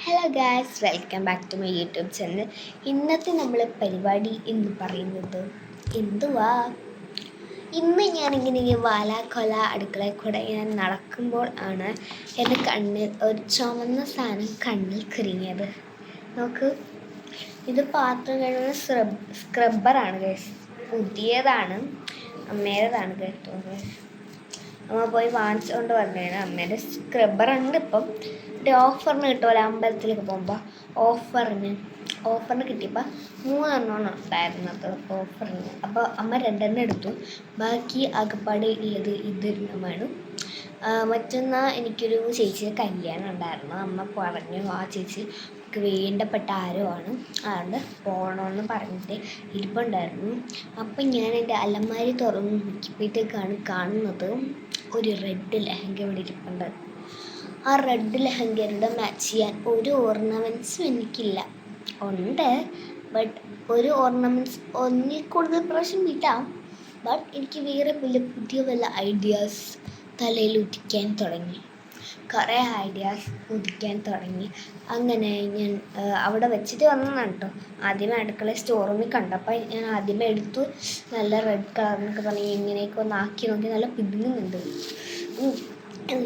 Hello guys, welcome back to my YouTube channel. ഇന്നത്തെ നമ്മളെ പരിപാടി എന്ന് പറയുന്നത് എന്തുവാ? ഇന്ന് ഞാനിങ്ങനെ വാലാക്കൊല അടുക്കളയിൽ കൂടെ ഞാൻ നടക്കുമ്പോൾ ആണ് എൻ്റെ കണ്ണിൽ ഒരു ചുമന്ന സാധനം കണ്ണിൽ കുരുങ്ങിയത്. നോക്ക്, ഇത് പാത്രം കഴുകുന്ന സ്ക്രബ്ബറാണ് ഗൈസ്. പുതിയതാണ്, അമ്മേടേതാണ് കേട്ടോ. അമ്മ പോയി വാങ്ങിച്ചുകൊണ്ട് വന്നതാണ്. അമ്മേൻ്റെ സ്ക്രബ്ബറുണ്ട് ഇപ്പം. ഒരു ഓഫറിന് കിട്ടുമല്ലോ അമ്പലത്തിലൊക്കെ പോകുമ്പോൾ. ഓഫറിന് കിട്ടിയപ്പോൾ 3 ഉണ്ടായിരുന്നത് ഓഫറിന്. അപ്പോൾ അമ്മ 2 എടുത്തു. ബാക്കി ആകപ്പാടെ ഉള്ളത് ഇതൊരെണ്ണമാണ്. മറ്റന്നാൾ എനിക്കൊരു ചേച്ചിയുടെ കല്യാണം ഉണ്ടായിരുന്നു. അമ്മ പറഞ്ഞു ആ ചേച്ചിക്ക് വേണ്ടപ്പെട്ട ആരോ ആണ്, അതുകൊണ്ട് പോകണമെന്ന് പറഞ്ഞിട്ട് ഇരിപ്പുണ്ടായിരുന്നു. അപ്പം ഞാൻ എൻ്റെ അലമാരി തുറന്ന് നോക്കിയപ്പോഴത്തേക്കാണ് കാണുന്നത് ഒരു റെഡ് ലെഹങ്ക ഇവിടെ ഇരിപ്പുണ്ട്. ആ റെഡ് ലെഹങ്കയുടെ മാച്ച് ചെയ്യാൻ ഒരു ഓർണമെൻറ്റ്സും എനിക്കില്ല. ഉണ്ട്, ബട്ട് ഒരു ഓർണമെൻറ്റ്സ് ഒന്നിൽ കൂടുതൽ പ്രാവശ്യം ഇടാം. ബട്ട് എനിക്ക് വേറെ പുതിയ വല്ല ഐഡിയാസ് തലയിൽ ഉദിക്കാൻ തുടങ്ങി. കുറേ ഐഡിയാസ് ഉദിക്കാൻ തുടങ്ങി. അങ്ങനെ ഞാൻ അവിടെ വെച്ചിട്ട് വന്നതാണ് കേട്ടോ. ആദ്യമേ അടുക്കള സ്റ്റോർ റൂമിൽ കണ്ടപ്പോൾ ഞാൻ ആദ്യമേ എടുത്തു. നല്ല റെഡ് കളറിനൊക്കെ പറഞ്ഞ് ഇങ്ങനെയൊക്കെ ഒന്ന് ആക്കി നോക്കി, നല്ല പിടുങ്ങുന്നുണ്ട്.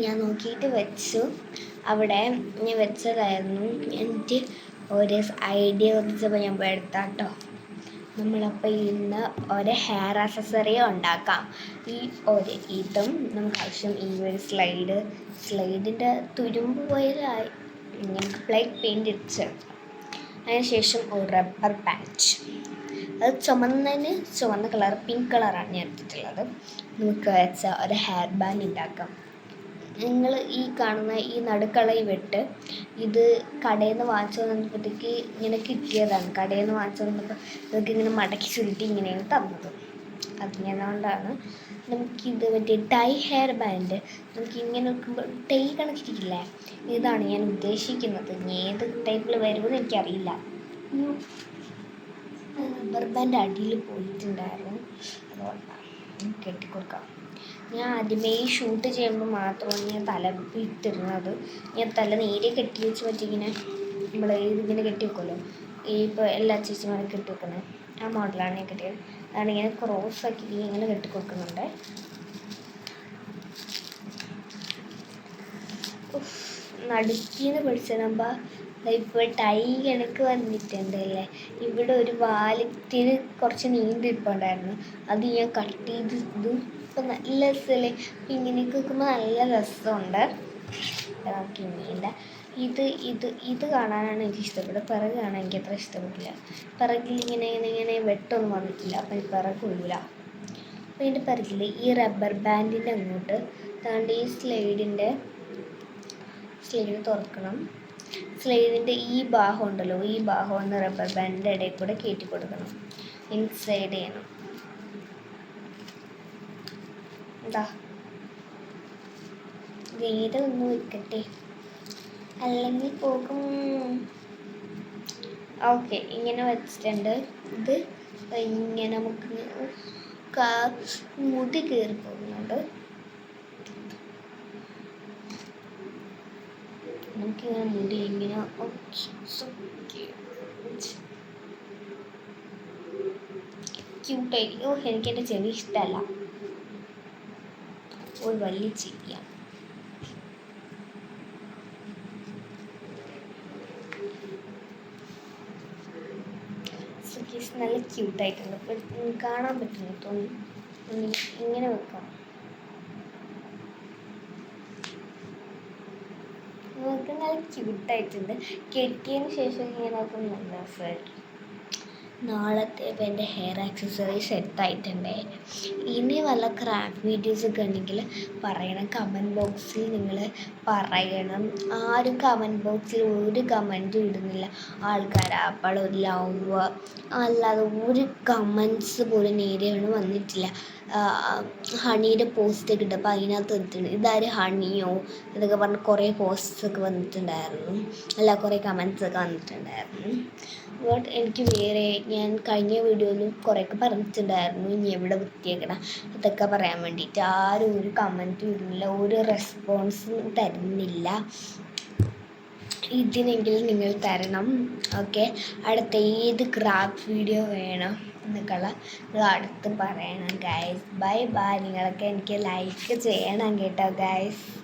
ഞാൻ നോക്കിയിട്ട് വെച്ചു. അവിടെ ഞാൻ വെച്ചതായിരുന്നു. എനിക്ക് ഒരു ഐഡിയ ഉദിച്ചപ്പോൾ ഞാൻ എടുത്താട്ടോ. നമ്മളപ്പോൾ ഇന്ന് ഒരു ഹെയർ ആക്സസറിയോ ഉണ്ടാക്കാം. ഇതും നമുക്ക് ആവശ്യം ഈ ഒരു സ്ലൈഡിൻ്റെ തുരുമ്പ് പോയാലായി ഞങ്ങൾക്ക് ബ്ലാക്ക് പെയിൻ്റ് അടിച്ച്. അതിനുശേഷം ഒരു റബ്ബർ ബാൻഡ്, അത് ചുവന്ന കളർ, പിങ്ക് കളറാണ് ഞാൻ എടുത്തിട്ടുള്ളത്. നമുക്ക് വെച്ച ഒരു ഹെയർ ബാൻഡ് ഉണ്ടാക്കാം. നിങ്ങൾ ഈ കാണുന്ന ഈ നടുക്കളയിൽ വെട്ട് ഇത് കടയിൽ നിന്ന് വാങ്ങിച്ചു വന്നപ്പോഴത്തേക്ക് ഇങ്ങനെ കിട്ടിയതാണ്. കടയിൽ നിന്ന് വാങ്ങിച്ചു വന്നപ്പോൾ ഇതൊക്കെ ഇങ്ങനെ മടക്കി ചുരുട്ടി ഇങ്ങനെയാണ് തന്നത്. അതുകൊണ്ടാണ് നമുക്കിത് മറ്റേ ടൈ ഹെയർ ബാൻഡ് നമുക്ക് ഇങ്ങനെ വെക്കുമ്പോൾ ടൈ കണക്കിരിക്കില്ലേ, ഇതാണ് ഞാൻ ഉദ്ദേശിക്കുന്നത്. ഏത് ടൈപ്പിൽ വരുമെന്ന് എനിക്കറിയില്ല. റബ്ബർ ബാൻഡ് അടിയിൽ പോയിട്ടുണ്ടായിരുന്നു, അതുകൊണ്ടാണ് കെട്ടിക്കൊടുക്കാം. ഞാൻ ആദ്യമേ ഷൂട്ട് ചെയ്യുമ്പോൾ മാത്രമാണ് ഞാൻ തല ഇട്ടിരുന്നത്. ഞാൻ തല നേരെ കെട്ടി വെച്ച് പറ്റിങ്ങനെ നമ്മൾ ഇതിങ്ങനെ കെട്ടി വെക്കുമല്ലോ, ഇപ്പോൾ എല്ലാ ചേച്ചിമാരും കെട്ടി വെക്കുന്നത് ആ മോഡലാണ് ഞാൻ കെട്ടിയത്. അതാണ് ഇങ്ങനെ ക്രോസാക്കി ഇങ്ങനെ കെട്ടി കൊടുക്കുന്നുണ്ട്. നടുക്കിന്ന് പിടിച്ചിടുമ്പോൾ ഇപ്പോൾ ടൈ കണക്ക് വന്നിട്ടുണ്ടല്ലേ. ഇവിടെ ഒരു വാലത്തിന് കുറച്ച് നീണ്ടിരിപ്പുണ്ടായിരുന്നു, അത് ഞാൻ കട്ട് ചെയ്ത് ഇതും. ഇപ്പം നല്ല രസമല്ലേ, ഇങ്ങനെയൊക്കെ വെക്കുമ്പോൾ നല്ല രസമുണ്ട്. നമുക്ക് ഇനിയില്ല. ഇത് കാണാനാണ് എനിക്ക് ഇഷ്ടപ്പെട്ടത്. പിറക് കാണാൻ എനിക്ക് അത്ര ഇഷ്ടപ്പെട്ടില്ല. പിറകിൽ ഇങ്ങനെ വെട്ടൊന്നും വന്നിട്ടില്ല, അപ്പം എനിക്ക് പിറക് കൊള്ളൂല. അപ്പം ഇതിൻ്റെ പിറകിൽ ഈ റബ്ബർ ബാൻഡിൻ്റെ അങ്ങോട്ട് താണ്ട് ഈ സ്ലൈഡ് തുറക്കണം. സ്ലൈഡിൻ്റെ ഈ ഭാഗം ഉണ്ടല്ലോ, ഈ ഭാഗം ഒന്ന് റബ്ബർ ബാൻഡിൻ്റെ ഇടയിൽ കൂടെ കയറ്റി കൊടുക്കണം. ഇൻസൈഡ് ചെയ്യണം. എന്താ വേറെ ഒന്ന് വെക്കട്ടെ, അല്ലെങ്കിൽ പോകും. ഓക്കെ, ഇങ്ങനെ വെച്ചിട്ടുണ്ട്. ഇത് ഇങ്ങനെ നമുക്ക് മുടി കയറി പോകുന്നുണ്ട്. നമുക്കിങ്ങനെ മുടി ഇങ്ങനെ ക്യൂട്ടായിരിക്കും. എനിക്കെൻ്റെ ചെവി ഇഷ്ടമല്ല, ഒരു വലിയ ചെവിയാണ്. നല്ല ക്യൂട്ടായിട്ടുണ്ട്. കാണാൻ പറ്റുന്നു തോന്നി ഇങ്ങനെ വെക്കാം. നമുക്ക് നല്ല ക്യൂട്ടായിട്ടുണ്ട്. കെട്ടിയതിന് ശേഷം ഇങ്ങനെ നോക്കുമ്പോൾ നല്ല രസമായിട്ട്. നാളത്തെ എൻ്റെ ഹെയർ ആക്സസറി സെറ്റായിട്ടുണ്ടേ. ഇനി വല്ല ക്രാഫ്റ്റ് വീഡിയോസൊക്കെ ഉണ്ടെങ്കിൽ പറയണം, കമൻറ്റ് ബോക്സിൽ നിങ്ങൾ പറയണം. ആരും കമൻറ്റ് ബോക്സിൽ ഒരു കമൻറ്റും ഇടുന്നില്ല ആൾക്കാർ. അപ്പോൾ ഒരു ലവ് അല്ലാതെ ഒരു കമൻറ്റ്സ് പോലും നേരെയാണ് വന്നിട്ടില്ല. ഹണിയുടെ പോസ്റ്റൊക്കെ ഇട്ടപ്പോൾ അതിനകത്ത് വന്നിട്ടുണ്ട് ഇതാര് ഹണിയോ എന്നൊക്കെ പറഞ്ഞ് കുറേ പോസ്റ്റൊക്കെ വന്നിട്ടുണ്ടായിരുന്നു, അല്ല കുറേ കമൻറ്റ്സൊക്കെ വന്നിട്ടുണ്ടായിരുന്നു. ബട്ട് എനിക്ക് വേറെ ഞാൻ കഴിഞ്ഞ വീഡിയോയിലും കുറേയൊക്കെ പറഞ്ഞിട്ടുണ്ടായിരുന്നു ഇനി എവിടെ വൃത്തിയാക്കണം അതൊക്കെ പറയാൻ വേണ്ടിയിട്ട്. ആരും ഒരു കമൻറ്റും ഇടുന്നില്ല, ഒരു റെസ്പോൺസും തരുന്നില്ല. ഇതിനെങ്കിലും നിങ്ങൾ തരണം. ഓക്കെ, അടുത്ത ഏത് ക്രാഫ്റ്റ് വീഡിയോ വേണം എന്നൊക്കെയുള്ള നിങ്ങൾ അടുത്ത് പറയണം ഗൈസ്. Bye bye. നിങ്ങളൊക്കെ എനിക്ക് ലൈക്ക് ചെയ്യണം കേട്ടോ ഗൈസ്.